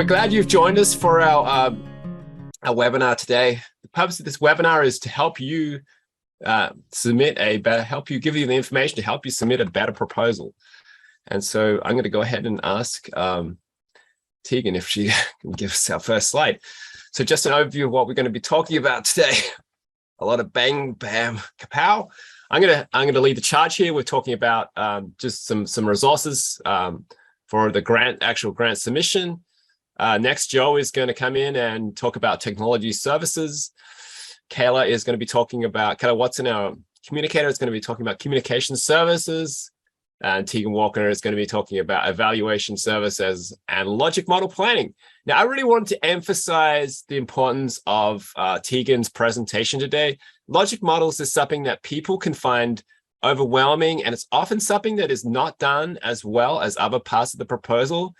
we're glad you've joined us for our webinar today. The purpose of this webinar is to help you help you give you the information to help you submit a better proposal. And so I'm going to go ahead and ask Tegan if she can give us our first slide. So just an overview of what we're going to be talking about today. A lot of bang, bam, kapow. I'm going to lead the charge here. We're talking about just some resources for the actual grant submission. Next, Joe is going to come in and talk about technology services. Kayla is going to be talking about kind of what's in our communicator. It's going to be talking about communication services. And Tegan Walker is going to be talking about evaluation services and logic model planning. Now, I really wanted to emphasize the importance of Tegan's presentation today. Logic models is something that people can find overwhelming, and it's often something that is not done as well as other parts of the proposal.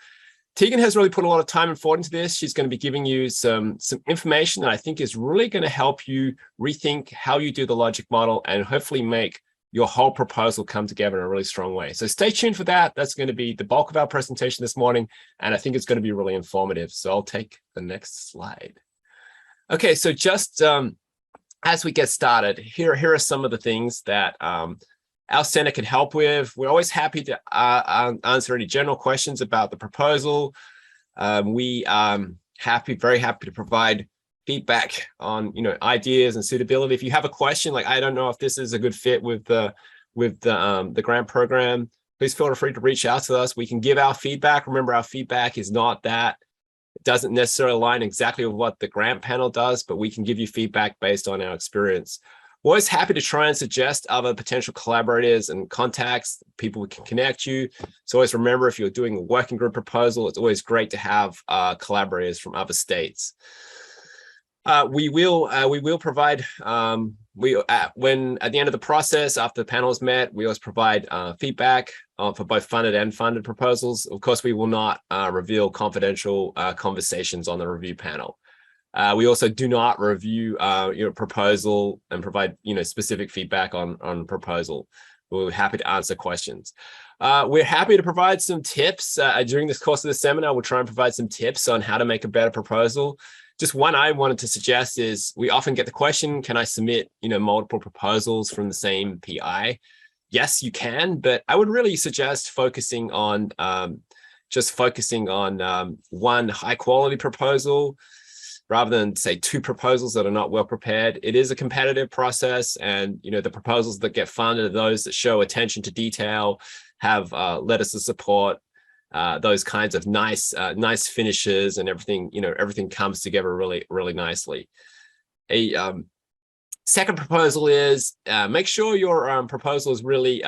Tegan has really put a lot of time and thought into this. She's going to be giving you some information that I think is really going to help you rethink how you do the logic model and hopefully make your whole proposal come together in a really strong way. So stay tuned for that. That's going to be the bulk of our presentation this morning, and I think it's going to be really informative. So I'll take the next slide. Okay, so just as we get started, here are some of the things that our center can help with. We're always happy to answer any general questions about the proposal. We very happy to provide feedback on ideas and suitability. If you have a question like, I don't know if this is a good fit with the grant program, please feel free to reach out to us. We can give our feedback. Remember, our feedback is not that. It doesn't necessarily align exactly with what the grant panel does, but we can give you feedback based on our experience. We're always happy to try and suggest other potential collaborators and contacts, people who can connect you. So always remember, if you're doing a working group proposal, it's always great to have collaborators from other states. We will provide, when at the end of the process, after the panel is met, we always provide feedback for both funded and funded proposals. Of course, we will not reveal confidential conversations on the review panel. We also do not review your proposal and provide specific feedback on proposal. We're happy to answer questions. We're happy to provide some tips during this course of the seminar. We'll try and provide some tips on how to make a better proposal. Just one I wanted to suggest is we often get the question, can I submit multiple proposals from the same PI? Yes, you can, but I would really suggest focusing on one high quality proposal, rather than say two proposals that are not well prepared. It is a competitive process, and the proposals that get funded are those that show attention to detail, have letters of support, those kinds of nice finishes, and everything comes together really nicely. A second proposal is make sure your proposal is really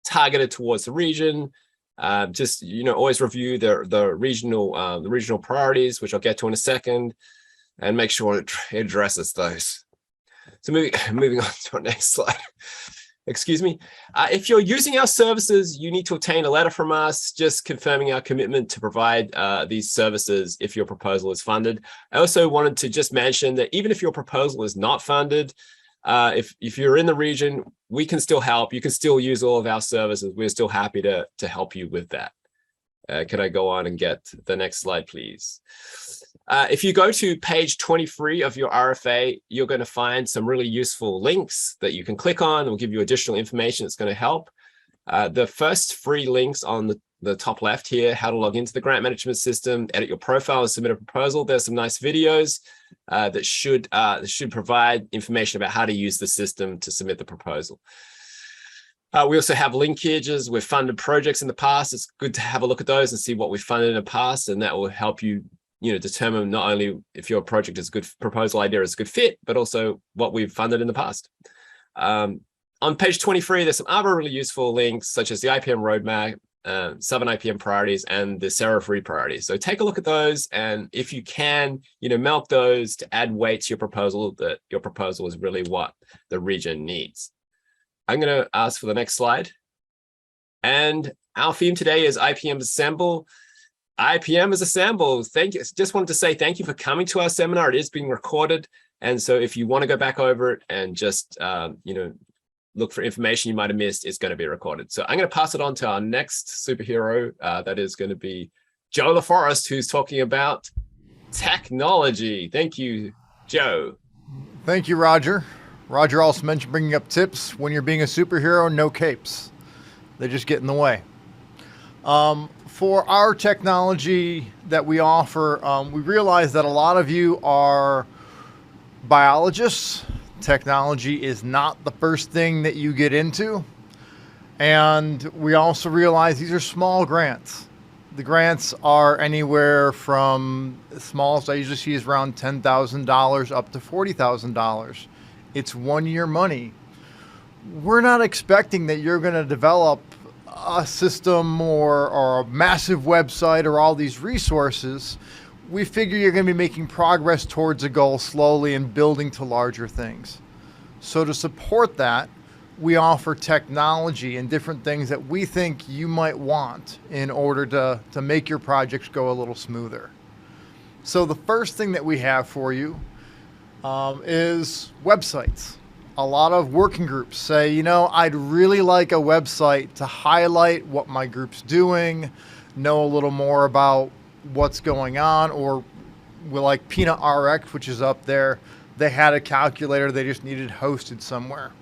targeted towards the region. Always review the regional priorities, which I'll get to in a second, and make sure it addresses those. So moving on to our next slide. Excuse me. If you're using our services, you need to obtain a letter from us just confirming our commitment to provide these services if your proposal is funded. I also wanted to just mention that even if your proposal is not funded, if you're in the region, we can still help. You can still use all of our services. We're still happy to help you with that. Can I go on and get the next slide, please? If you go to page 23 of your RFA, you're going to find some really useful links that you can click on. We'll give you additional information that's going to help. The first free links on the top left here, how to log into the grant management system, edit your profile, and submit a proposal. There's some nice videos that should provide information about how to use the system to submit the proposal. We also have linkages with funded projects in the past. It's good to have a look at those and see what we've funded in the past, and that will help you determine not only if your project is a good proposal idea is a good fit, but also what we've funded in the past. On page 23, there's some other really useful links, such as the IPM roadmap, Southern IPM priorities, and the SARA-free priorities. So take a look at those, and if you can, milk those to add weight to your proposal, that your proposal is really what the region needs. I'm going to ask for the next slide. And our theme today is IPMs Assemble. IPMers Assemble. Thank you. Just wanted to say thank you for coming to our seminar. It is being recorded. And so if you want to go back over it and just, look for information you might have missed, it's going to be recorded. So I'm going to pass it on to our next superhero. That is going to be Joe LaForest, who's talking about technology. Thank you, Joe. Thank you, Roger. Roger also mentioned bringing up tips. When you're being a superhero, no capes. They just get in the way. For our technology that we offer, we realize that a lot of you are biologists. Technology is not the first thing that you get into. And we also realize these are small grants. The grants are anywhere from the smallest I usually see is around $10,000 up to $40,000. It's 1 year money. We're not expecting that you're going to develop a system or a massive website or all these resources. We figure you're going to be making progress towards a goal slowly and building to larger things. So to support that, we offer technology and different things that we think you might want in order to make your projects go a little smoother. So the first thing that we have for you is websites. A lot of working groups say, you know, I'd really like a website to highlight what my group's doing, know a little more about what's going on, or we like Peanut RX, which is up there. They had a calculator, they just needed hosted somewhere.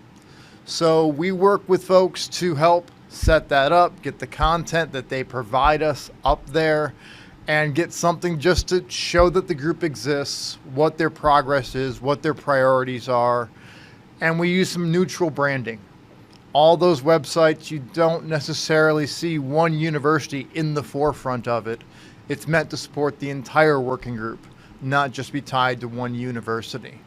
So we work with folks to help set that up, get the content that they provide us up there, and get something just to show that the group exists, what their progress is, what their priorities are. And we use some neutral branding. All those websites, you don't necessarily see one university in the forefront of it. It's meant to support the entire working group, not just be tied to one university.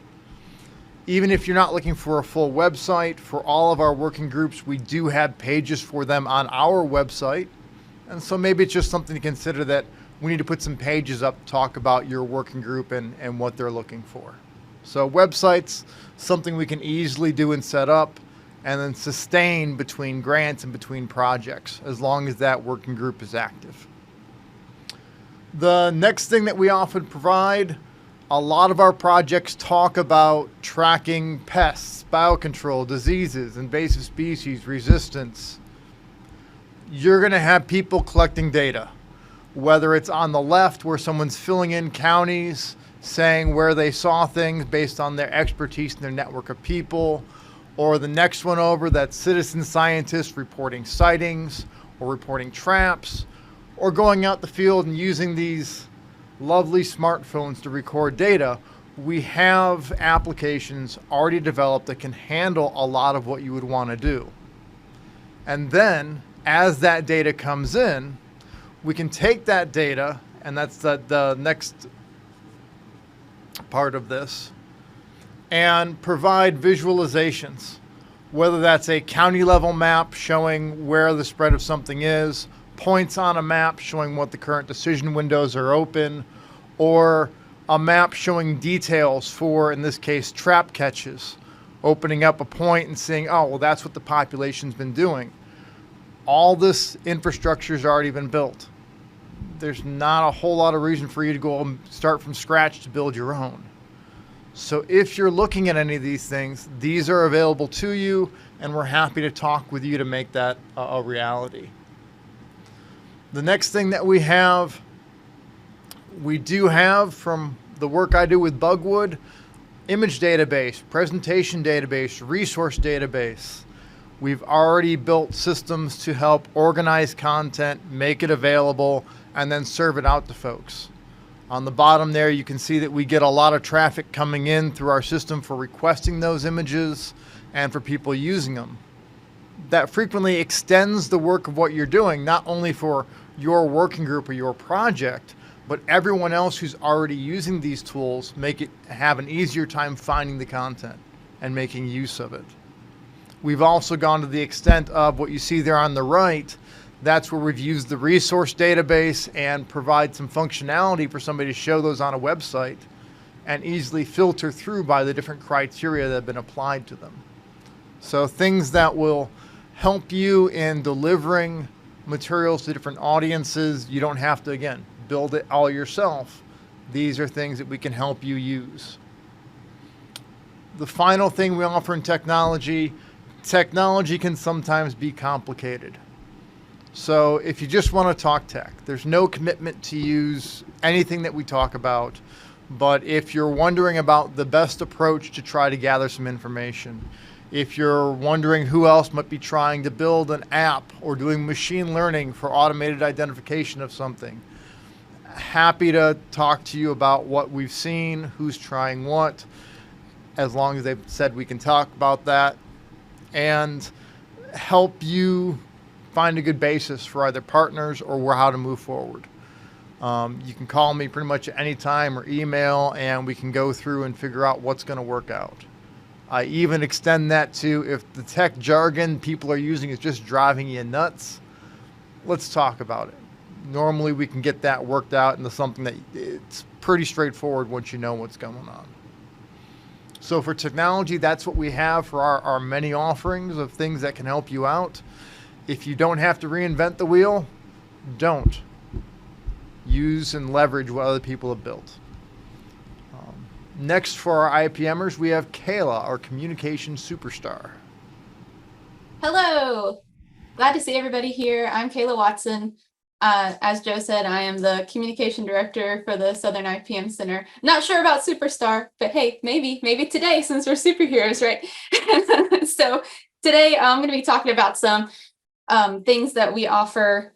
Even if you're not looking for a full website, for all of our working groups, we do have pages for them on our website. And so maybe it's just something to consider that we need to put some pages up to talk about your working group and what they're looking for. So websites, something we can easily do and set up and then sustain between grants and between projects as long as that working group is active. The next thing that we often provide, a lot of our projects talk about tracking pests, biocontrol, diseases, invasive species, resistance. You're going to have people collecting data, whether it's on the left where someone's filling in counties, saying where they saw things based on their expertise and their network of people, or the next one over that's citizen scientists reporting sightings or reporting traps, or going out the field and using these lovely smartphones to record data. We have applications already developed that can handle a lot of what you would want to do. And then as that data comes in, we can take that data, and that's the next part of this, and provide visualizations, whether that's a county level map showing where the spread of something is, points on a map showing what the current decision windows are open, or a map showing details for, in this case, trap catches, opening up a point and seeing, oh, well, that's what the population's been doing. All this infrastructure has already been built. There's not a whole lot of reason for you to go and start from scratch to build your own. So if you're looking at any of these things, these are available to you, and we're happy to talk with you to make that a reality. The next thing that we do have from the work I do with Bugwood, image database, presentation database, resource database. We've already built systems to help organize content, make it available, and then serve it out to folks. On the bottom there, you can see that we get a lot of traffic coming in through our system for requesting those images and for people using them. That frequently extends the work of what you're doing, not only for your working group or your project, but everyone else who's already using these tools have an easier time finding the content and making use of it. We've also gone to the extent of what you see there on the right. That's where we've used the resource database and provide some functionality for somebody to show those on a website and easily filter through by the different criteria that have been applied to them. So things that will help you in delivering materials to different audiences. You don't have to, again, build it all yourself. These are things that we can help you use. The final thing we offer in technology can sometimes be complicated. So if you just want to talk tech, there's no commitment to use anything that we talk about. But if you're wondering about the best approach to try to gather some information, if you're wondering who else might be trying to build an app or doing machine learning for automated identification of something, happy to talk to you about what we've seen, who's trying what, as long as they've said we can talk about that, and help you find a good basis for either partners or how to move forward. You can call me pretty much at any time or email, and we can go through and figure out what's going to work out. I even extend that to if the tech jargon people are using is just driving you nuts, let's talk about it. Normally we can get that worked out into something that it's pretty straightforward once you know what's going on. So for technology, that's what we have for our many offerings of things that can help you out. If you don't have to reinvent the wheel, don't. Use and leverage what other people have built. Next for our IPMers, we have Kayla, our communication superstar. Hello, glad to see everybody here. I'm Kayla Watson. As Joe said, I am the communication director for the Southern IPM Center. Not sure about superstar, but hey, maybe today since we're superheroes, right? So today I'm going to be talking about some things that we offer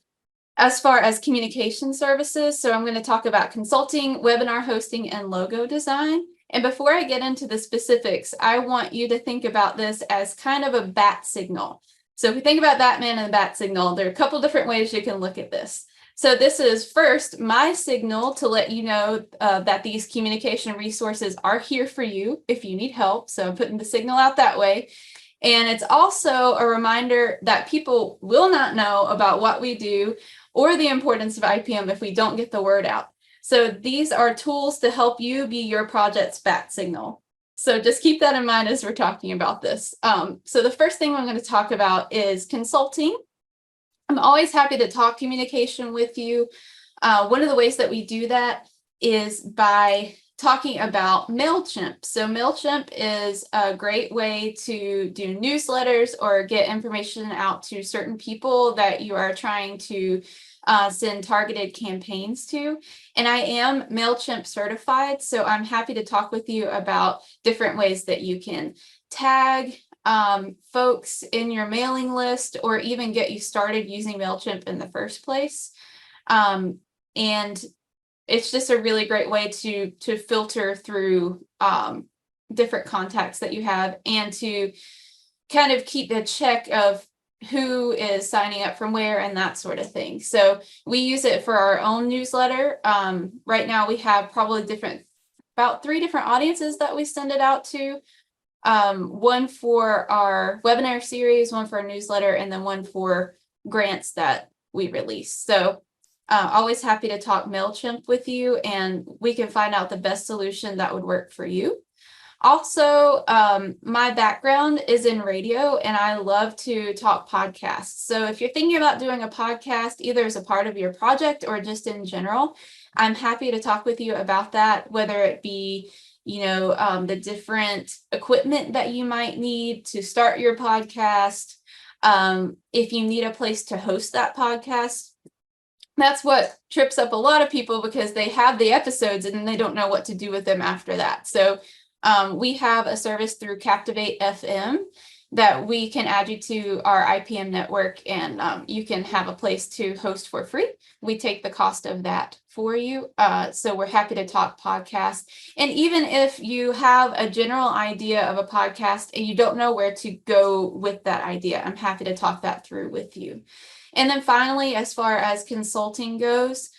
as far as communication services. So I'm going to talk about consulting, webinar hosting, and logo design. And before I get into the specifics, I want you to think about this as kind of a bat signal. So if we think about Batman and the bat signal, there are a couple different ways you can look at this. So this is first my signal to let you know that these communication resources are here for you if you need help. So I'm putting the signal out that way. And it's also a reminder that people will not know about what we do or the importance of IPM if we don't get the word out. So these are tools to help you be your project's bat signal. So just keep that in mind as we're talking about this. So the first thing I'm going to talk about is consulting. I'm always happy to talk communication with you. One of the ways that we do that is by talking about MailChimp. So MailChimp is a great way to do newsletters or get information out to certain people that you are trying to send targeted campaigns to. And I am MailChimp certified, so I'm happy to talk with you about different ways that you can tag folks in your mailing list or even get you started using MailChimp in the first place. And it's just a really great way to filter through different contacts that you have and to kind of keep a check of who is signing up from where and that sort of thing. So we use it for our own newsletter. Right now we have probably about 3 different audiences that we send it out to. One for our webinar series, one for our newsletter, and then one for grants that we release. So always happy to talk MailChimp with you, and we can find out the best solution that would work for you. Also, my background is in radio, and I love to talk podcasts. So if you're thinking about doing a podcast, either as a part of your project or just in general, I'm happy to talk with you about that, whether it be the different equipment that you might need to start your podcast. If you need a place to host that podcast, that's what trips up a lot of people because they have the episodes and then they don't know what to do with them after that. So we have a service through Captivate FM that we can add you to our IPM network, and you can have a place to host for free. We take the cost of that for you. So we're happy to talk podcasts. And even if you have a general idea of a podcast and you don't know where to go with that idea, I'm happy to talk that through with you. And then finally, as far as consulting goes,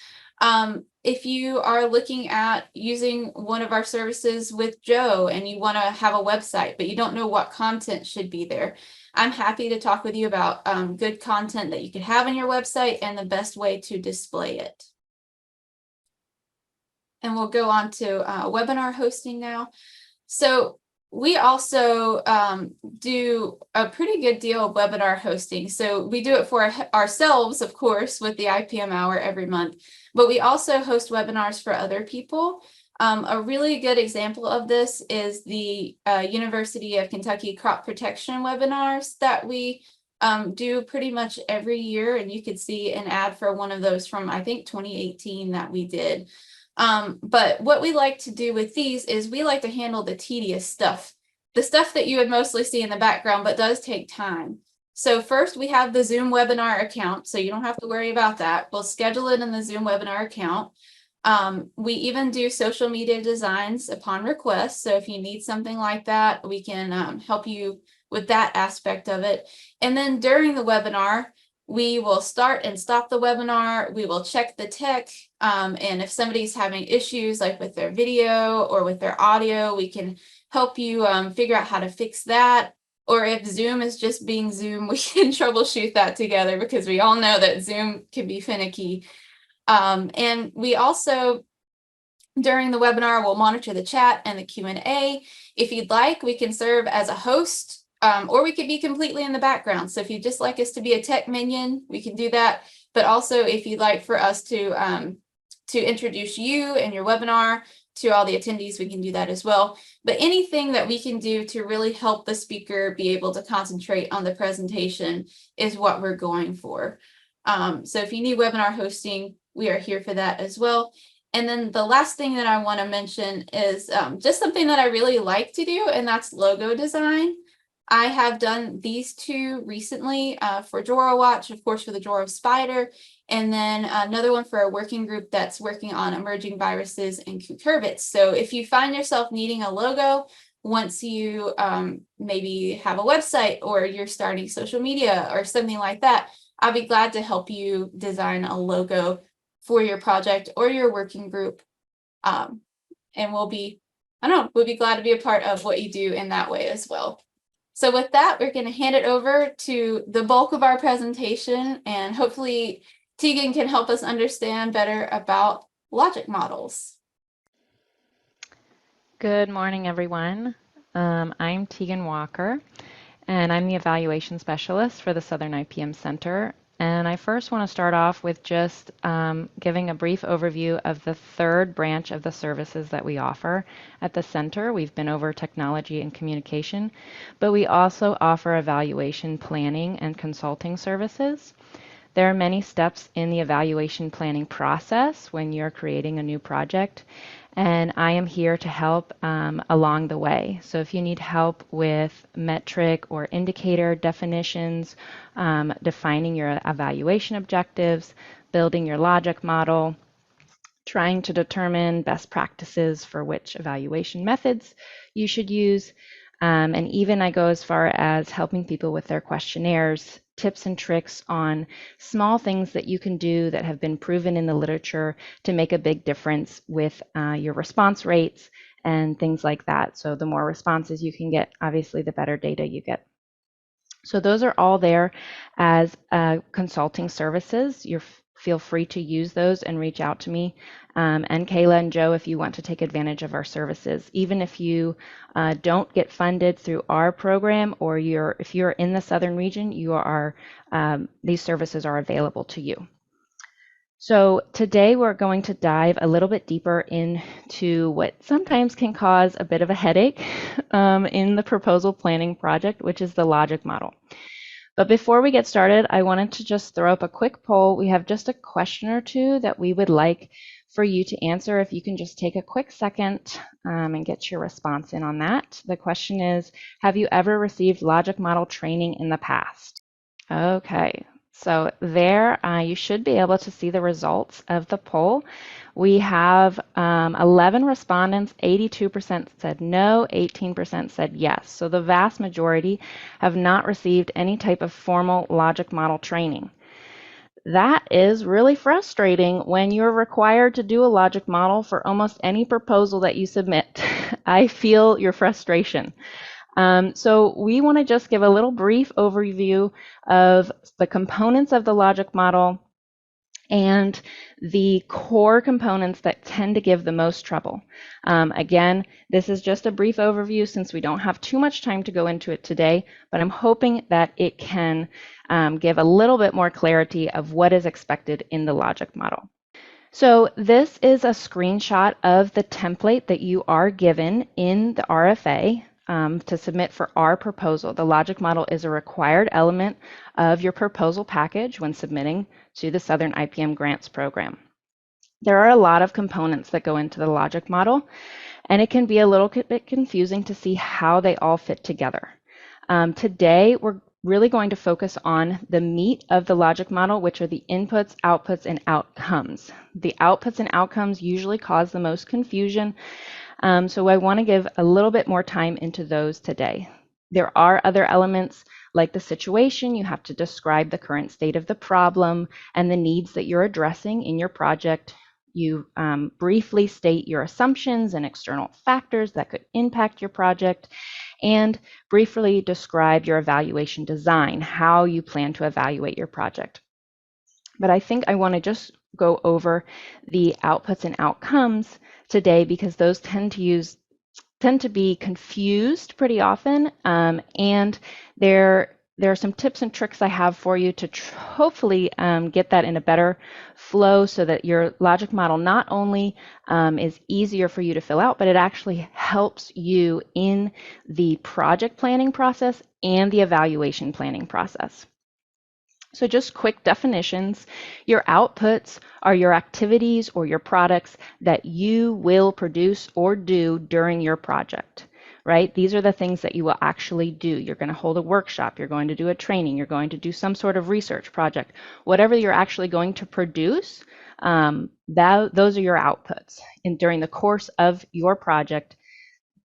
if you are looking at using one of our services with Joe and you want to have a website, but you don't know what content should be there, I'm happy to talk with you about good content that you can have on your website and the best way to display it. And we'll go on to webinar hosting now. So we also do a pretty good deal of webinar hosting. So we do it for ourselves, of course, with the IPM Hour every month, but we also host webinars for other people. A really good example of this is the University of Kentucky crop protection webinars that we do pretty much every year, and you could see an ad for one of those from, I think, 2018 that we did. But what we like to do with these is we like to handle the tedious stuff, the stuff that you would mostly see in the background, but does take time. So first we have the Zoom webinar account, so you don't have to worry about that. We'll schedule it in the Zoom webinar account. We even do social media designs upon request. So if you need something like that, we can help you with that aspect of it. And then during the webinar, we will start and stop the webinar. We will check the tech. And if somebody's having issues like with their video or with their audio, we can help you figure out how to fix that. Or if Zoom is just being Zoom, we can troubleshoot that together, because we all know that Zoom can be finicky. And we also, during the webinar, we'll monitor the chat and the Q&A. If you'd like, we can serve as a host, or we could be completely in the background. So if you'd just like us to be a tech minion, we can do that. But also, if you'd like for us to introduce you and your webinar to all the attendees, we can do that as well. But anything that we can do to really help the speaker be able to concentrate on the presentation is what we're going for. So if you need webinar hosting, we are here for that as well. And then the last thing that I want to mention is just something that I really like to do, and that's logo design. I have done these two recently for Jora Watch, of course, for the Jora Spider, and then another one for a working group that's working on emerging viruses and cucurbits. So if you find yourself needing a logo, once you maybe have a website or you're starting social media or something like that, I'll be glad to help you design a logo for your project or your working group. And we'll be glad to be a part of what you do in that way as well. So with that, we're going to hand it over to the bulk of our presentation, and hopefully Tegan can help us understand better about logic models. Good morning, everyone. I'm Tegan Walker, and I'm the evaluation specialist for the Southern IPM Center. And I first want to start off with just giving a brief overview of the third branch of the services that we offer at the center. We've been over technology and communication, but we also offer evaluation planning and consulting services. There are many steps in the evaluation planning process when you're creating a new project, and I am here to help along the way. So if you need help with metric or indicator definitions, defining your evaluation objectives, building your logic model, trying to determine best practices for which evaluation methods you should use, and even I go as far as helping people with their questionnaires, tips and tricks on small things that you can do that have been proven in the literature to make a big difference with your response rates and things like that. So the more responses you can get, obviously the better data you get. So those are all there as consulting services. Feel free to use those and reach out to me. And Kayla and Joe, if you want to take advantage of our services. Even if you don't get funded through our program, or if you're in the Southern region, these services are available to you. So today we're going to dive a little bit deeper into what sometimes can cause a bit of a headache in the proposal planning project, which is the logic model. But before we get started, I wanted to just throw up a quick poll. We have just a question or two that we would like for you to answer. If you can just take a quick second and get your response in on that. The question is, have you ever received logic model training in the past? Okay, so there you should be able to see the results of the poll. We have 11 respondents, 82% said no, 18% said yes. So the vast majority have not received any type of formal logic model training. That is really frustrating when you're required to do a logic model for almost any proposal that you submit. I feel your frustration. So we want to just give a little brief overview of the components of the logic model and the core components that tend to give the most trouble. Again, this is just a brief overview since we don't have too much time to go into it today, but I'm hoping that it can give a little bit more clarity of what is expected in the logic model. So this is a screenshot of the template that you are given in the RFA. to submit for our proposal. The logic model is a required element of your proposal package when submitting to the Southern IPM Grants program. There are a lot of components that go into the logic model, and it can be a little bit confusing to see how they all fit together. Today, we're really going to focus on the meat of the logic model, which are the inputs, outputs, and outcomes. The outputs and outcomes usually cause the most confusion, so I want to give a little bit more time into those today. There are other elements like the situation. You have to describe the current state of the problem and the needs that you're addressing in your project. You briefly state your assumptions and external factors that could impact your project, and briefly describe your evaluation design, how you plan to evaluate your project. But I think I want to just go over the outputs and outcomes today, because those tend to be confused pretty often, and there are some tips and tricks I have for you to hopefully get that in a better flow, so that your logic model not only is easier for you to fill out, but it actually helps you in the project planning process and the evaluation planning process. So just quick definitions. Your outputs are your activities or your products that you will produce or do during your project, right? These are the things that you will actually do. You're going to hold a workshop, you're going to do a training, you're going to do some sort of research project. Whatever you're actually going to produce, those are your outputs. And during the course of your project,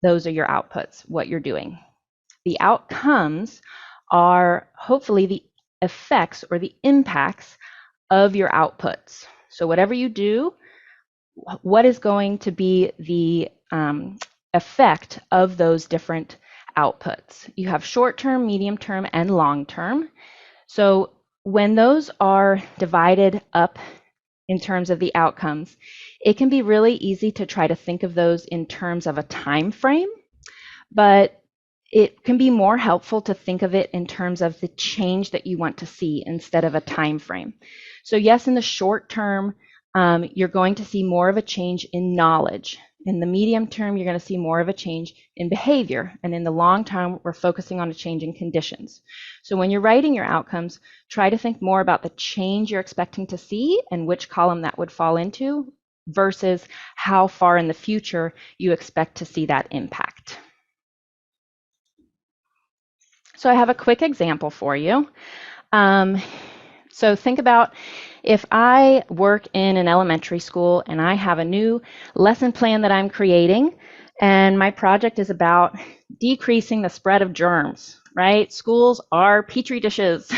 those are your outputs, what you're doing. The outcomes are hopefully the effects or the impacts of your outputs. So whatever you do, what is going to be the effect of those different outputs? You have short-term, medium-term, and long-term. So when those are divided up in terms of the outcomes, it can be really easy to try to think of those in terms of a time frame, but it can be more helpful to think of it in terms of the change that you want to see instead of a time frame. So yes, in the short term, you're going to see more of a change in knowledge. In the medium term, you're going to see more of a change in behavior. And in the long term, we're focusing on a change in conditions. So when you're writing your outcomes, try to think more about the change you're expecting to see and which column that would fall into, versus how far in the future you expect to see that impact. So I have a quick example for you. So think about if I work in an elementary school and I have a new lesson plan that I'm creating, and my project is about decreasing the spread of germs, right? Schools are petri dishes.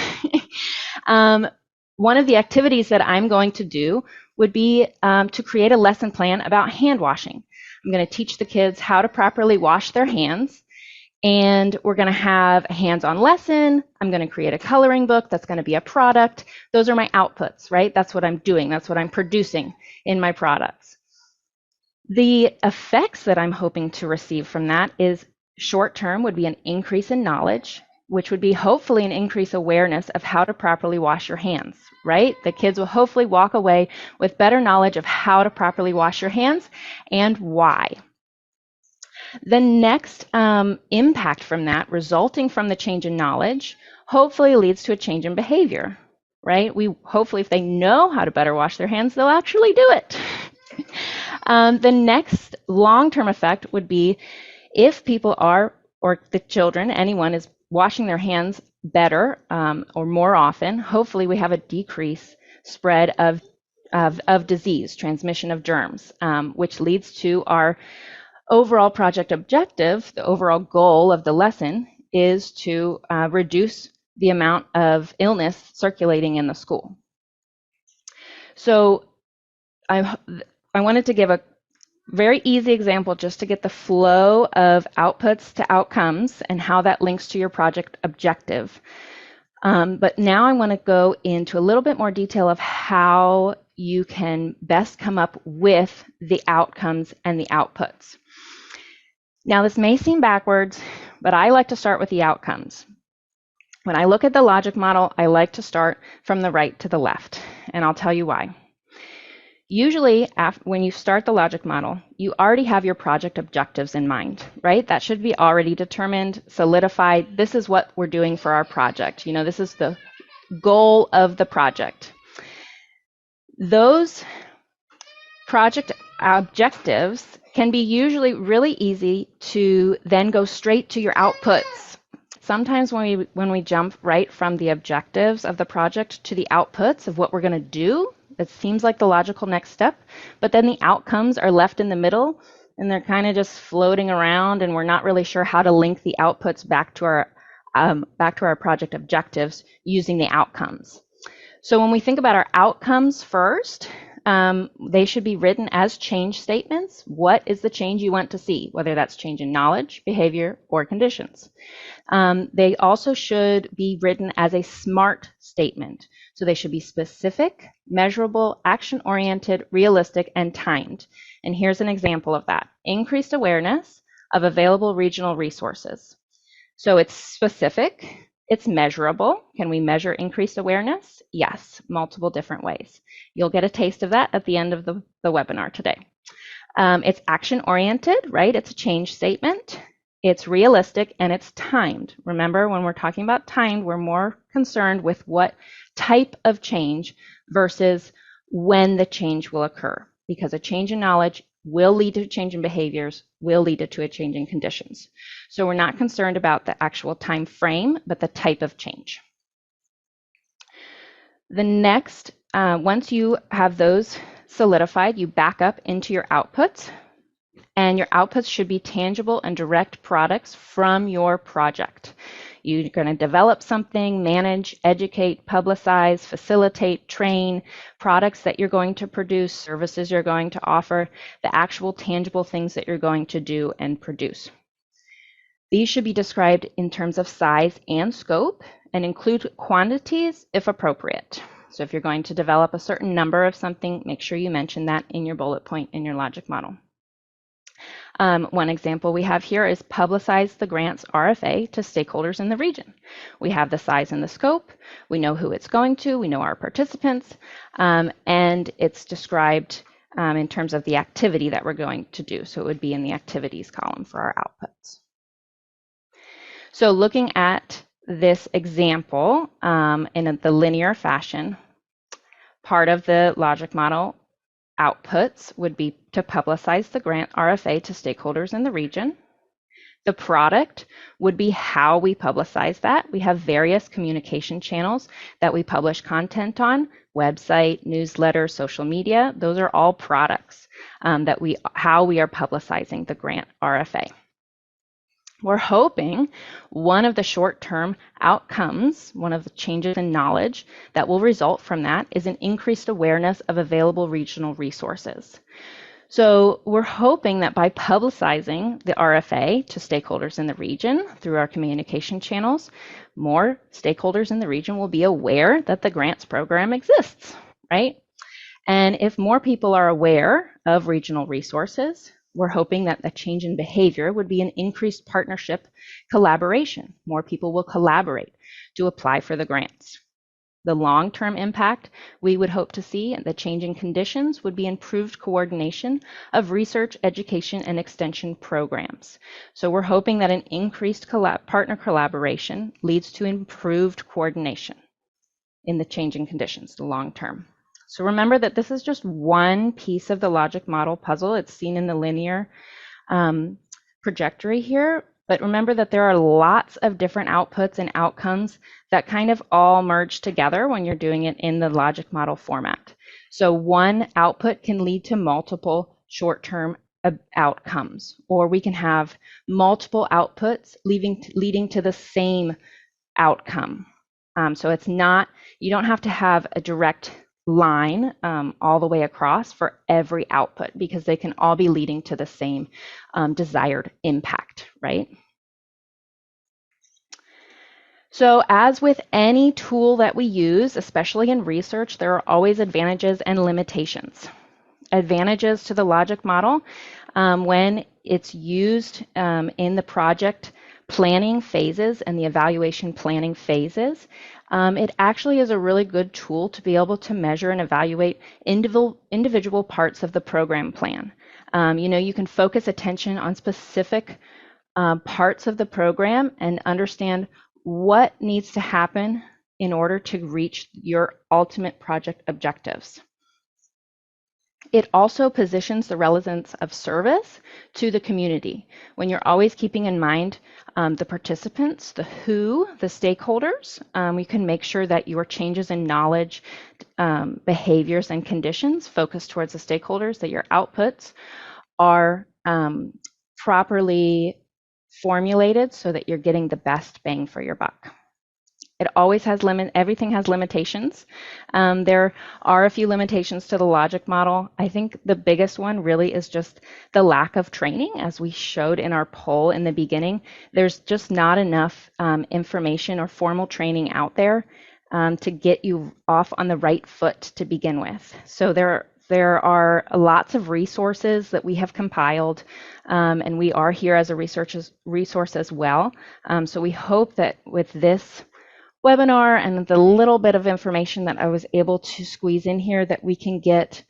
One of the activities that I'm going to do would be to create a lesson plan about hand washing. I'm going to teach the kids how to properly wash their hands. And we're going to have a hands-on lesson. I'm going to create a coloring book that's going to be a product. Those are my outputs, right? That's what I'm doing. That's what I'm producing in my products. The effects that I'm hoping to receive from that is short-term would be an increase in knowledge, which would be hopefully an increased awareness of how to properly wash your hands, right? The kids will hopefully walk away with better knowledge of how to properly wash your hands and why. The next impact from that, resulting from the change in knowledge, hopefully leads to a change in behavior, right? Hopefully, if they know how to better wash their hands, they'll actually do it. The next long-term effect would be if people are, or the children, anyone is washing their hands better or more often, hopefully we have a decrease spread of disease, transmission of germs, which leads to our overall project objective. The overall goal of the lesson is to reduce the amount of illness circulating in the school. So I wanted to give a very easy example just to get the flow of outputs to outcomes and how that links to your project objective. But now I want to go into a little bit more detail of how you can best come up with the outcomes and the outputs. Now, this may seem backwards, but I like to start with the outcomes. When I look at the logic model, I like to start from the right to the left, and I'll tell you why. Usually, when you start the logic model, you already have your project objectives in mind, right? That should be already determined, solidified. This is what we're doing for our project. You know, this is the goal of the project. Those project objectives can be usually really easy to then go straight to your outputs. Sometimes when we jump right from the objectives of the project to the outputs of what we're going to do, it seems like the logical next step, but then the outcomes are left in the middle and they're kind of just floating around, and we're not really sure how to link the outputs back to our project objectives using the outcomes. So when we think about our outcomes first, they should be written as change statements. What is the change you want to see, whether that's change in knowledge, behavior, or conditions? They also should be written as a SMART statement. So they should be specific, measurable, action-oriented, realistic, and timed. And here's an example of that. Increased awareness of available regional resources. So it's specific, it's measurable. Can we measure increased awareness? Yes, multiple different ways. You'll get a taste of that at the end of the webinar today. It's action-oriented, right? It's a change statement. It's realistic, and it's timed. Remember, when we're talking about timed, we're more concerned with what type of change versus when the change will occur, because a change in knowledge will lead to a change in behaviors, will lead to a change in conditions. So we're not concerned about the actual time frame, but the type of change. The next, once you have those solidified, you back up into your outputs, and your outputs should be tangible and direct products from your project. You're going to develop something, manage, educate, publicize, facilitate, train, products that you're going to produce, services you're going to offer, the actual tangible things that you're going to do and produce. These should be described in terms of size and scope and include quantities if appropriate. So if you're going to develop a certain number of something, make sure you mention that in your bullet point in your logic model. One example we have here is publicize the grant's RFA to stakeholders in the region. We have the size and the scope, we know who it's going to, we know our participants, and it's described in terms of the activity that we're going to do. So it would be in the activities column for our outputs. So looking at this example in the linear fashion, part of the logic model outputs would be to publicize the grant RFA to stakeholders in the region. The product would be how we publicize that. We have various communication channels that we publish content on: website, newsletter, social media. Those are all products how we are publicizing the grant RFA. We're hoping one of the short-term outcomes, one of the changes in knowledge that will result from that, is an increased awareness of available regional resources. So we're hoping that by publicizing the RFA to stakeholders in the region through our communication channels, more stakeholders in the region will be aware that the grants program exists, right? And if more people are aware of regional resources, we're hoping that a change in behavior would be an increased partnership collaboration. More people will collaborate to apply for the grants. The long-term impact we would hope to see in the changing conditions would be improved coordination of research, education, and extension programs. So we're hoping that an increased partner collaboration leads to improved coordination in the changing conditions, the long term. So remember that this is just one piece of the logic model puzzle. It's seen in the linear trajectory here, but remember that there are lots of different outputs and outcomes that kind of all merge together when you're doing it in the logic model format. So one output can lead to multiple short-term outcomes, or we can have multiple outputs leading to the same outcome. So it's not, you don't have to have a direct line all the way across for every output, because they can all be leading to the same desired impact, right? So as with any tool that we use, especially in research, there are always advantages and limitations. Advantages to the logic model when it's used in the project planning phases and the evaluation planning phases. It actually is a really good tool to be able to measure and evaluate individual parts of the program plan. You can focus attention on specific parts of the program and understand what needs to happen in order to reach your ultimate project objectives. It also positions the relevance of service to the community. When you're always keeping in mind the participants, the who, the stakeholders, you can make sure that your changes in knowledge, behaviors, and conditions focus towards the stakeholders, that your outputs are properly formulated so that you're getting the best bang for your buck. It always has everything has limitations. There are a few limitations to the logic model. I think the biggest one really is just the lack of training, as we showed in our poll in the beginning. There's just not enough information or formal training out there to get you off on the right foot to begin with. So there are lots of resources that we have compiled, and we are here as a resource as well. So we hope that with this webinar and the little bit of information that I was able to squeeze in here, that we can get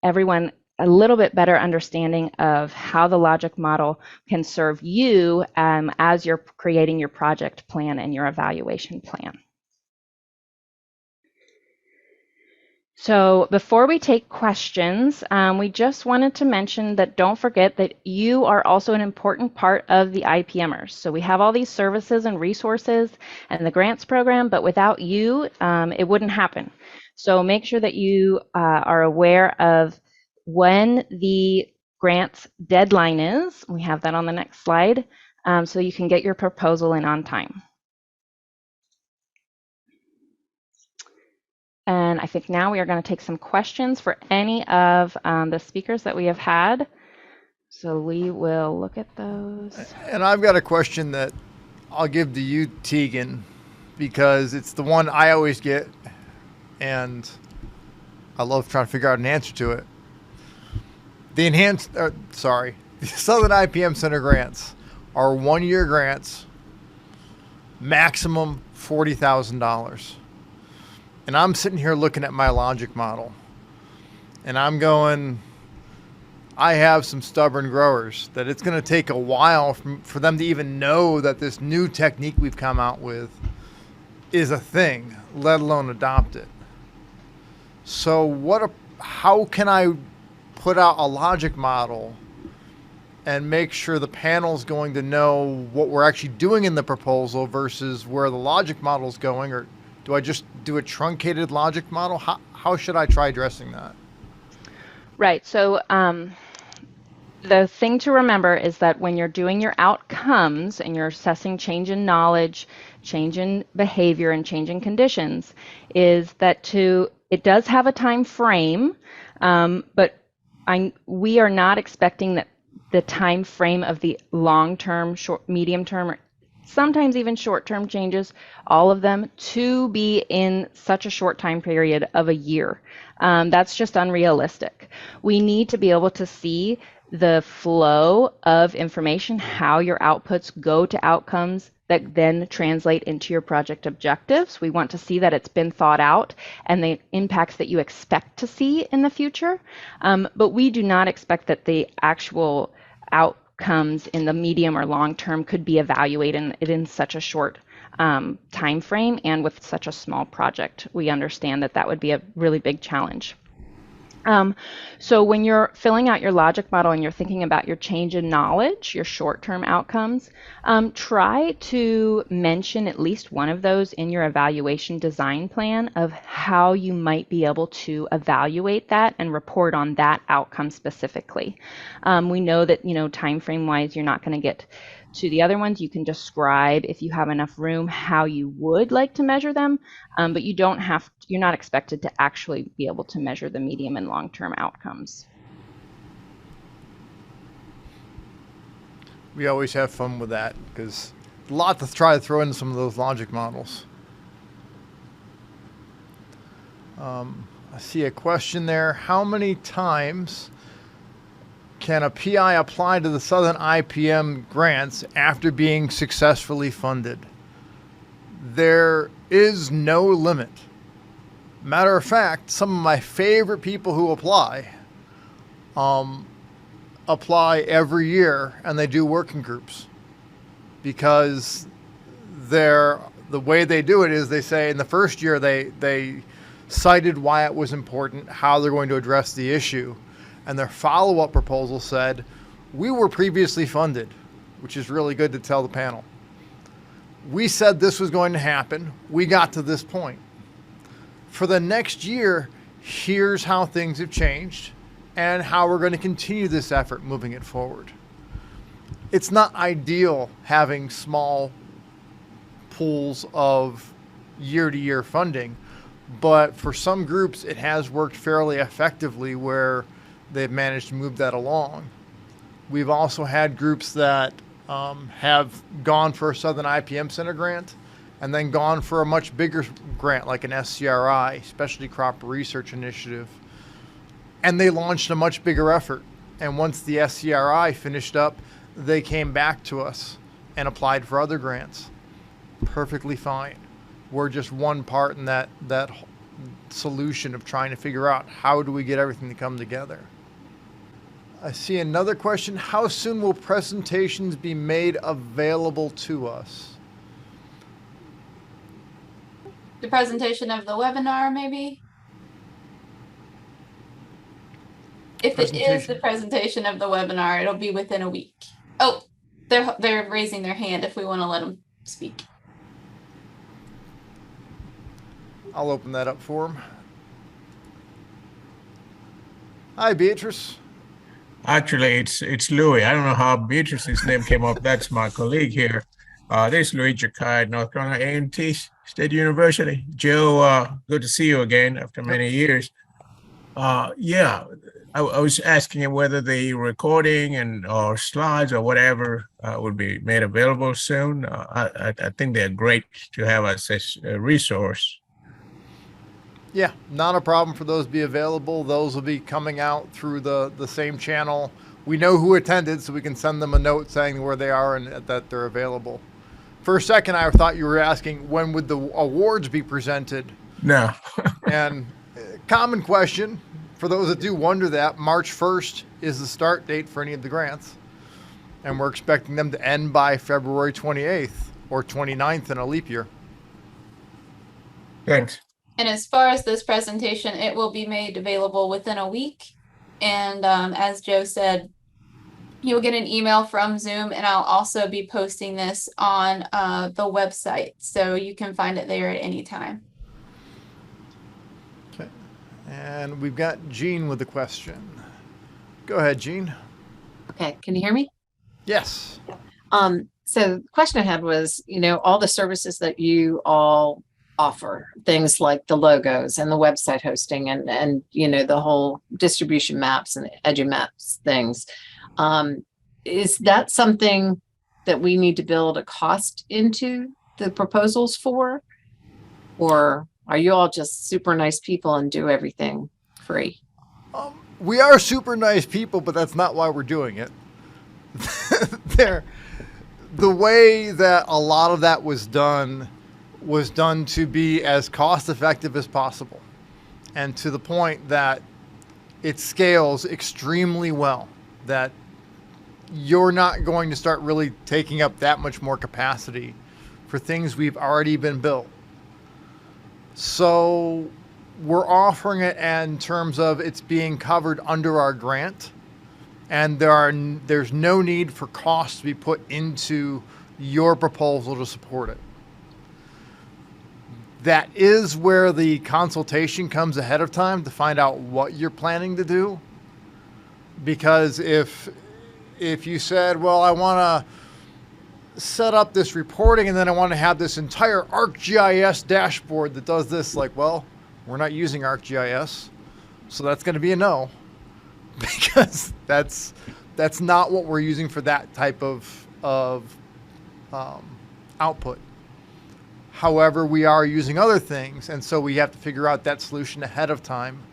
everyone a little bit better understanding of how the logic model can serve you as you're creating your project plan and your evaluation plan. So before we take questions, we just wanted to mention that don't forget that you are also an important part of the IPMers. So we have all these services and resources and the grants program, but without you, it wouldn't happen. So make sure that you are aware of when the grants deadline is. We have that on the next slide, so you can get your proposal in on time. And I think now we are going to take some questions for any of the speakers that we have had. So we will look at those. And I've got a question that I'll give to you, Tegan, because it's the one I always get, and I love trying to figure out an answer to it. The Southern IPM Center grants are one-year grants, maximum $40,000. And I'm sitting here looking at my logic model, and I'm going, I have some stubborn growers that it's going to take a while for them to even know that this new technique we've come out with is a thing, let alone adopt it. So how can I put out a logic model and make sure the panel's going to know what we're actually doing in the proposal versus where the logic model is going? Or do I just do a truncated logic model? How should I try addressing that? Right. So the thing to remember is that when you're doing your outcomes and you're assessing change in knowledge, change in behavior, and change in conditions, is that it does have a time frame, but we are not expecting that the time frame of the long-term, short, medium-term, or sometimes even short-term changes, all of them, to be in such a short time period of a year. That's just unrealistic. We need to be able to see the flow of information, how your outputs go to outcomes that then translate into your project objectives. We want to see that it's been thought out and the impacts that you expect to see in the future. But we do not expect that the actual outcomes in the medium or long term could be evaluated in such a short time frame and with such a small project. We understand that that would be a really big challenge. So when you're filling out your logic model and you're thinking about your change in knowledge, your short-term outcomes, try to mention at least one of those in your evaluation design plan of how you might be able to evaluate that and report on that outcome specifically. We know that, time frame wise, you're not going to get to the other ones. You can describe, if you have enough room, how you would like to measure them, but you're not expected to actually be able to measure the medium and long-term outcomes. We always have fun with that because a lot to try to throw into some of those logic models. I see a question there. How many times can a PI apply to the Southern IPM grants after being successfully funded? there is no limit. Matter of fact, some of my favorite people who apply every year, and they do working groups, because the way they do it is they say in the first year they cited why it was important, how they're going to address the issue, and their follow-up proposal said, we were previously funded, which is really good to tell the panel. We said this was going to happen. We got to this point. For the next year, here's how things have changed and how we're going to continue this effort moving it forward. It's not ideal having small pools of year-to-year funding, but for some groups, it has worked fairly effectively where they've managed to move that along. We've also had groups that have gone for a Southern IPM Center grant and then gone for a much bigger grant like an SCRI, Specialty Crop Research Initiative. And they launched a much bigger effort. And once the SCRI finished up, they came back to us and applied for other grants. Perfectly fine. We're just one part in that solution of trying to figure out how do we get everything to come together. I see another question. How soon will presentations be made available to us? The presentation of the webinar, maybe? If it is the presentation of the webinar, it'll be within a week. Oh, they're raising their hand if we want to let them speak. I'll open that up for them. Hi, Beatrice. Actually, it's Louis. I don't know how Beatrice's name came up. That's my colleague here. This is Louis Jacquard, North Carolina A&T State University. Joe, good to see you again after many years. Yeah, I was asking him whether the recording or slides or whatever would be made available soon. I think they're great to have as a resource. Yeah, not a problem for those to be available. Those will be coming out through the same channel. We know who attended, so we can send them a note saying where they are and that they're available. For a second, I thought you were asking when would the awards be presented? No. And common question, for those that do wonder that, March 1st is the start date for any of the grants. And we're expecting them to end by February 28th or 29th in a leap year. Thanks. And as far as this presentation, it will be made available within a week. And as Joe said, you'll get an email from Zoom, and I'll also be posting this on the website, so you can find it there at any time. Okay. And we've got Jean with a question. Go ahead, Jean. Okay, can you hear me? Yes. So the question I had was, all the services that you all offer, things like the logos and the website hosting and the whole distribution maps and EduMaps things. Is that something that we need to build a cost into the proposals for? Or are you all just super nice people and do everything free? We are super nice people, but that's not why we're doing it. The way that a lot of that was done to be as cost effective as possible, and to the point that it scales extremely well, that you're not going to start really taking up that much more capacity for things we've already been built. So we're offering it in terms of it's being covered under our grant, and there's no need for costs to be put into your proposal to support it. That is where the consultation comes ahead of time to find out what you're planning to do. Because if you said, well, I want to set up this reporting and then I want to have this entire ArcGIS dashboard that does this, well, we're not using ArcGIS, so that's going to be a no, because that's not what we're using for that type of output. However, we are using other things, and so we have to figure out that solution ahead of time.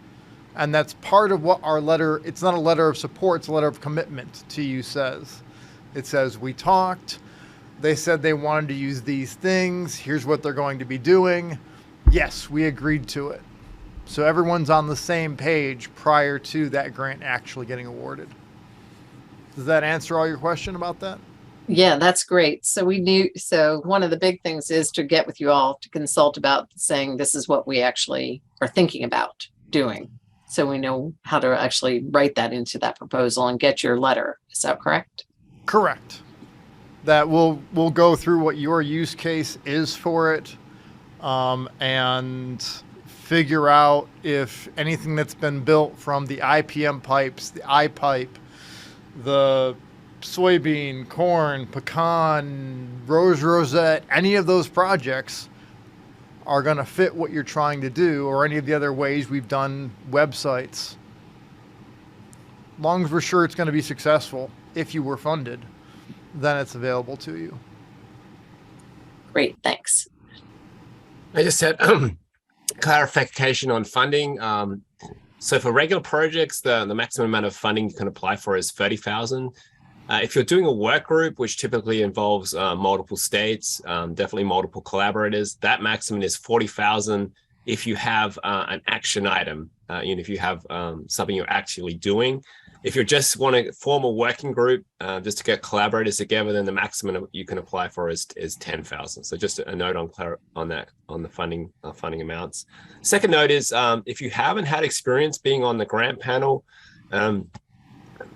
And that's part of what our letter, it's not a letter of support, it's a letter of commitment to you says. It says, we talked, They said they wanted to use these things. Here's what they're going to be doing. Yes, we agreed to it. So everyone's on the same page prior to that grant actually getting awarded. Does that answer all your question about that? Yeah, that's great. So one of the big things is to get with you all to consult about saying this is what we actually are thinking about doing. So we know how to actually write that into that proposal and get your letter. Is that correct? Correct. That we'll go through what your use case is for it, and figure out if anything that's been built from the IPM pipes, the iPipe, the soybean, corn, pecan, rosette, any of those projects are going to fit what you're trying to do, or any of the other ways we've done websites. Long as we're sure it's going to be successful, if you were funded, then it's available to you. Great, thanks. I just had clarification on funding. So for regular projects, the maximum amount of funding you can apply for is $30,000. If you're doing a work group, which typically involves multiple states, definitely multiple collaborators, that maximum is $40,000 if you have an action item, if you have something you're actually doing. If you just want to form a working group just to get collaborators together, then the maximum you can apply for is $10,000. So just a note on that, on the funding amounts. Second note is if you haven't had experience being on the grant panel,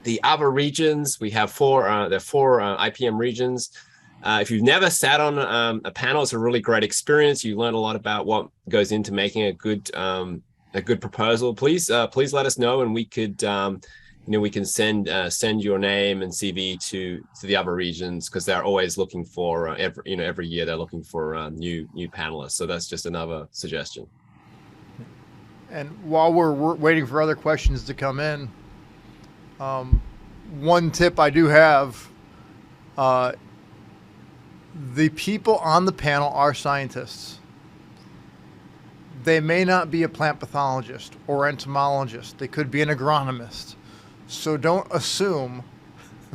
the other regions, we have four IPM regions. If you've never sat on a panel, it's a really great experience. You learn a lot about what goes into making a good proposal. Please let us know, and we could we can send your name and CV to the other regions, because they're always looking for every year they're looking for new panelists. So that's just another suggestion. And while we're waiting for other questions to come in, one tip I do have, the people on the panel are scientists. They may not be a plant pathologist or entomologist. They could be an agronomist. So don't assume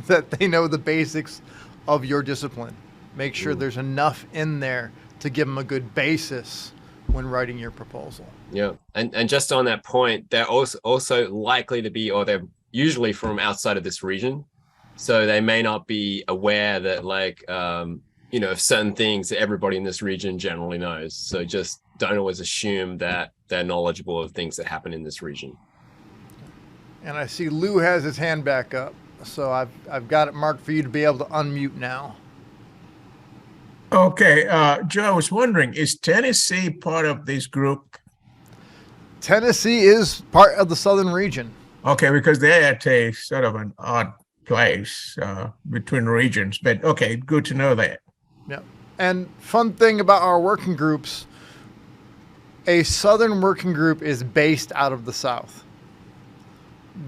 that they know the basics of your discipline. Make sure there's enough in there to give them a good basis when writing your proposal. Yeah, and just on that point, they're also likely to be, or they're usually from outside of this region, so they may not be aware that of certain things that everybody in this region generally knows. So just don't always assume that they're knowledgeable of things that happen in this region. And I see Lou has his hand back up, so I've got it marked for you to be able to unmute now. Okay, Joe, I was wondering, is Tennessee part of this group? Tennessee is part of the southern region. Okay, because they're at a sort of an odd place between regions, but okay, good to know that. Yeah. And fun thing about our working groups, a southern working group is based out of the south.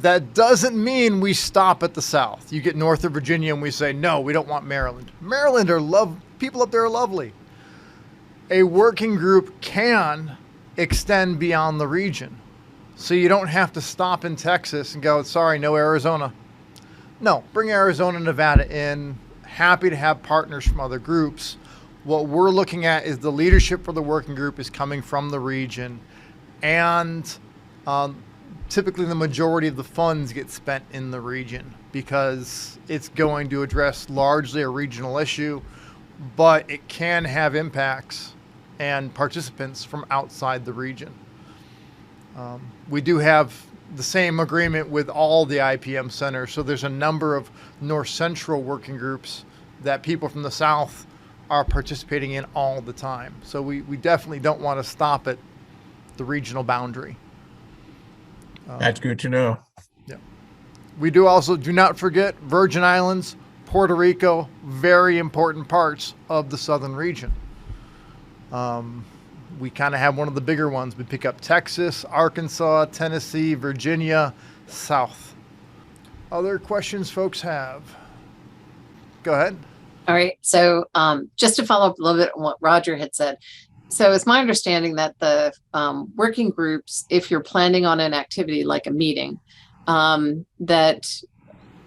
That doesn't mean we stop at the south. You get north of Virginia and we say, no, we don't want Maryland. Maryland people up there are lovely. A working group can extend beyond the region. So you don't have to stop in Texas and go, sorry, no Arizona. No, bring Arizona, Nevada in. Happy to have partners from other groups. What we're looking at is the leadership for the working group is coming from the region, and typically the majority of the funds get spent in the region because it's going to address largely a regional issue, but it can have impacts and participants from outside the region. We do have the same agreement with all the IPM centers, so there's a number of North Central working groups that people from the South are participating in all the time. So we definitely don't want to stop at the regional boundary. That's good to know. Yeah. We do not forget Virgin Islands, Puerto Rico, very important parts of the southern region. We kind of have one of the bigger ones. We pick up Texas, Arkansas, Tennessee, Virginia, South. Other questions folks have? Go ahead. All right. So just to follow up a little bit on what Roger had said. So it's my understanding that the working groups, if you're planning on an activity like a meeting, that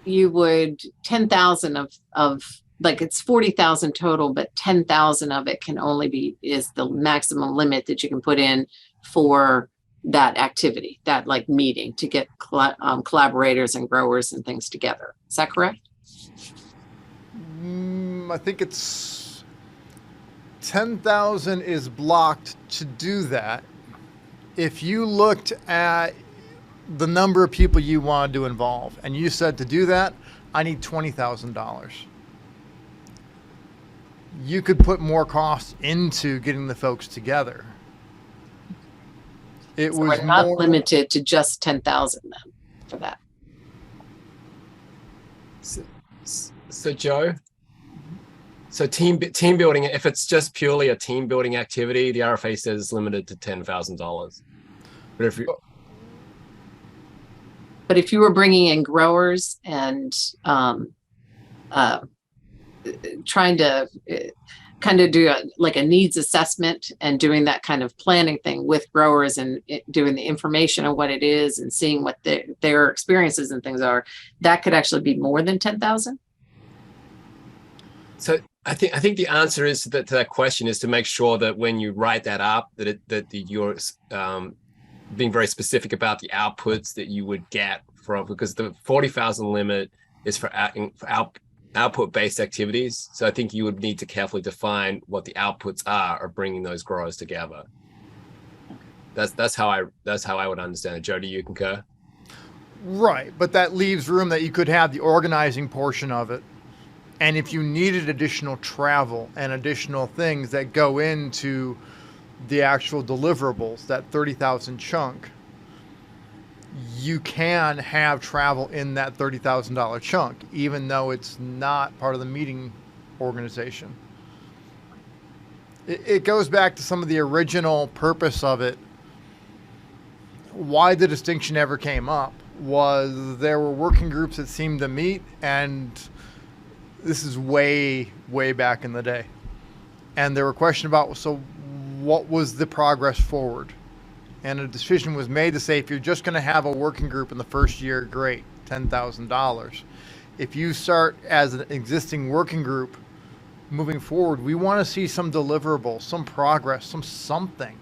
you would 10,000 of like it's 40,000 total, but 10,000 of it can only is the maximum limit that you can put in for that activity, that like meeting to get collaborators and growers and things together. Is that correct? I think it's 10,000 is blocked to do that. If you looked at the number of people you wanted to involve and you said to do that, I need $20,000. You could put more costs into getting the folks together. It So was we're not more limited to just 10,000 then for that. So Joe, so team building, if it's just purely a team building activity, the RFA says it's limited to $10,000. But if you were bringing in growers and trying to kind of do like a needs assessment and doing that kind of planning thing with growers and doing the information on what it is and seeing what their experiences and things are, that could actually be more than 10,000. So I think the answer is to that question is to make sure that when you write that up, that you're being very specific about the outputs that you would get from, because the 40,000 limit is for output-based activities. So I think you would need to carefully define what the outputs are of bringing those growers together. That's how I would understand it. Joe, do you concur? right, but that leaves room that you could have the organizing portion of it. And if you needed additional travel and additional things that go into the actual deliverables, that 30,000 chunk, you can have travel in that $30,000 chunk, even though it's not part of the meeting organization. It goes back to some of the original purpose of it. Why the distinction ever came up was there were working groups that seemed to meet, and this is way, way back in the day. And there were questions about, so what was the progress forward? And a decision was made to say, if you're just going to have a working group in the first year, great, $10,000. If you start as an existing working group moving forward, we want to see some deliverables, some progress, something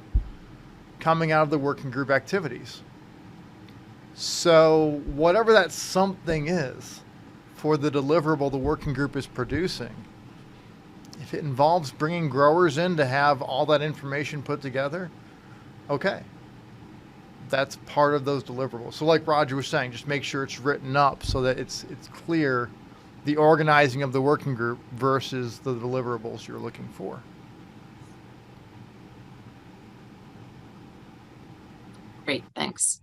coming out of the working group activities. So whatever that something is for the deliverable the working group is producing, if it involves bringing growers in to have all that information put together, okay. That's part of those deliverables. So like Roger was saying, just make sure it's written up so that it's clear the organizing of the working group versus the deliverables you're looking for. Great, thanks.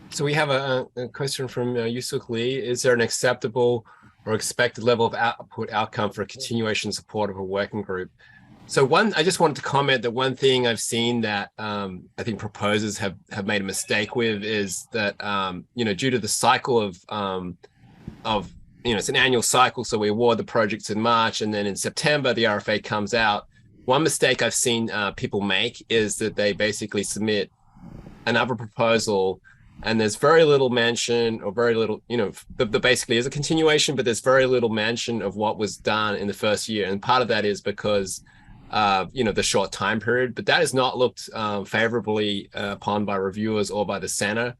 So we have a question from Yusuk Lee. Is there an acceptable or expected level of output outcome for a continuation support of a working group? So I just wanted to comment that one thing I've seen that I think proposers have made a mistake with is that, due to the cycle of it's an annual cycle. So we award the projects in March, and then in September, the RFA comes out. One mistake I've seen people make is that they basically submit another proposal, and there's very little mention or very little, the basically is a continuation, but there's very little mention of what was done in the first year. And part of that is because the short time period, but that is not looked favorably upon by reviewers or by the center.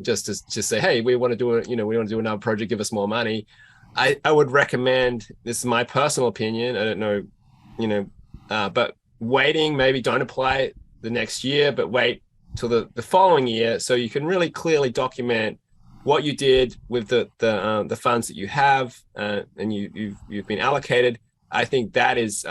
Just to say, hey, we want to do another project, give us more money. I would recommend, this is my personal opinion, I don't know, but waiting, maybe don't apply it the next year, but wait till the following year, so you can really clearly document what you did with the funds that you have and you've been allocated. I think that is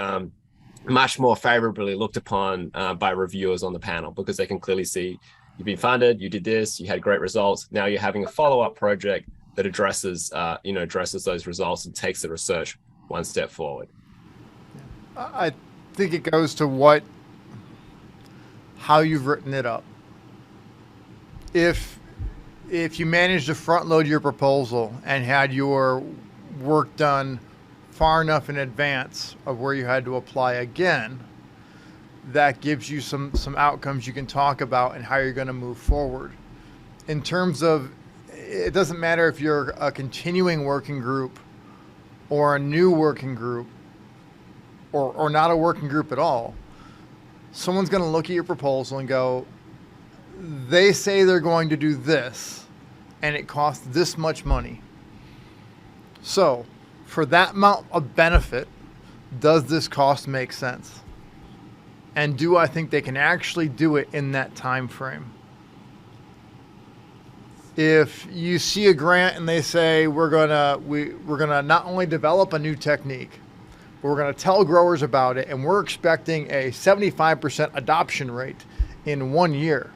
much more favorably looked upon by reviewers on the panel, because they can clearly see you've been funded, you did this, you had great results. Now you're having a follow-up project that addresses those results and takes the research one step forward. I think it goes to how you've written it up. If you managed to front load your proposal and had your work done far enough in advance of where you had to apply again, that gives you some outcomes you can talk about and how you're going to move forward. In terms of it doesn't matter if you're a continuing working group or a new working group or not a working group at all. Someone's going to look at your proposal and go, they say they're going to do this, and it costs this much money. So for that amount of benefit, does this cost make sense? And do I think they can actually do it in that time frame? If you see a grant and they say we're gonna not only develop a new technique, but we're gonna tell growers about it, and we're expecting a 75% adoption rate in 1 year,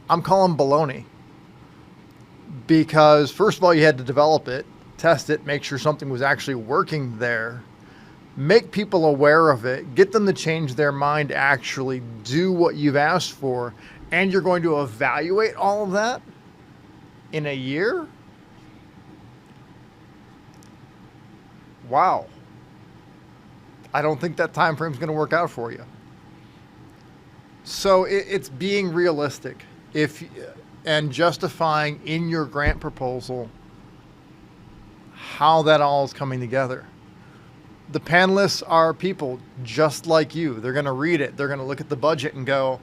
I'm calling baloney. Because first of all, you had to develop it, test it, make sure something was actually working there, make people aware of it, get them to change their mind, actually do what you've asked for, and you're going to evaluate all of that in a year? Wow. I don't think that time frame is going to work out for you. So it's being realistic and justifying in your grant proposal how that all is coming together. The panelists are people just like you. They're going to read it. They're going to look at the budget and go,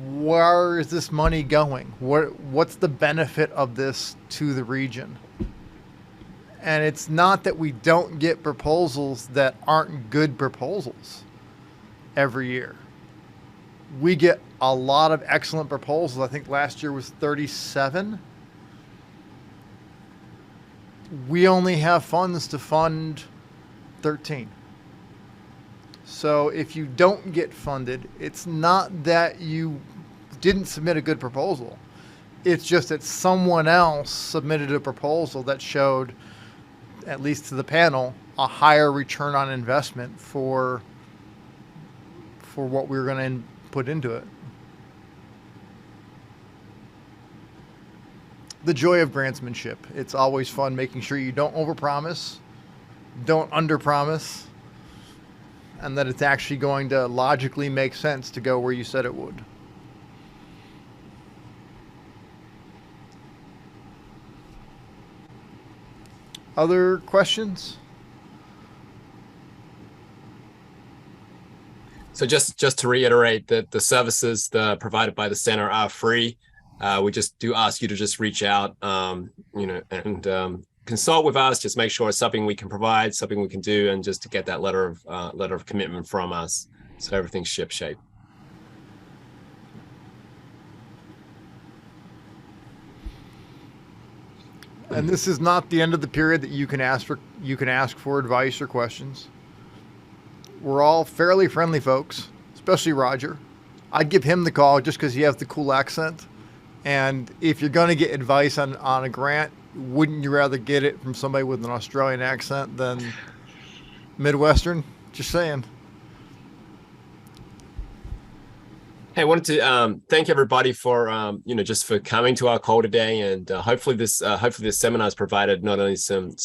where is this money going? What's the benefit of this to the region? And it's not that we don't get proposals that aren't good proposals every year. We get a lot of excellent proposals. I think last year was 37. We only have funds to fund 13. So if you don't get funded, it's not that you didn't submit a good proposal. It's just that someone else submitted a proposal that showed, at least to the panel, a higher return on investment for what we were going to put into it. The joy of grantsmanship. It's always fun making sure you don't overpromise, don't underpromise, and that it's actually going to logically make sense to go where you said it would. Other questions? So just to reiterate that the services provided by the center are free. We just do ask you to just reach out, and consult with us. Just make sure it's something we can provide, something we can do, and just to get that letter of commitment from us, so everything's shipshape. And this is not the end of the period that you can ask for advice or questions. We're all fairly friendly folks, especially Roger. I'd give him the call just because he has the cool accent. And if you're going to get advice on a grant, wouldn't you rather get it from somebody with an Australian accent than Midwestern? Just saying. Hey, I wanted to thank everybody for just for coming to our call today, and hopefully this seminar has provided not only some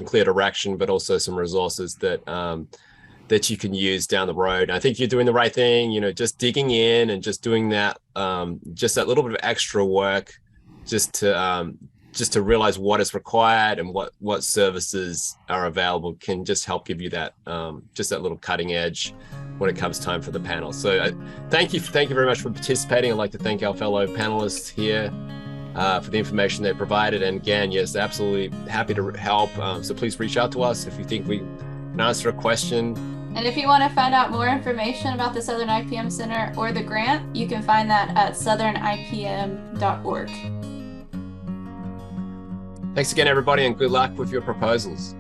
clear direction, but also some resources that you can use down the road. I think you're doing the right thing, just digging in and just doing that, just that little bit of extra work, just to realize what is required and what services are available can just help give you that, just that little cutting edge when it comes time for the panel. So thank you very much for participating. I'd like to thank our fellow panelists here for the information they provided. And again, yes, absolutely happy to help. So please reach out to us if you think we can answer a question. And if you want to find out more information about the Southern IPM Center or the grant, you can find that at southernipm.org. Thanks again, everybody, and good luck with your proposals.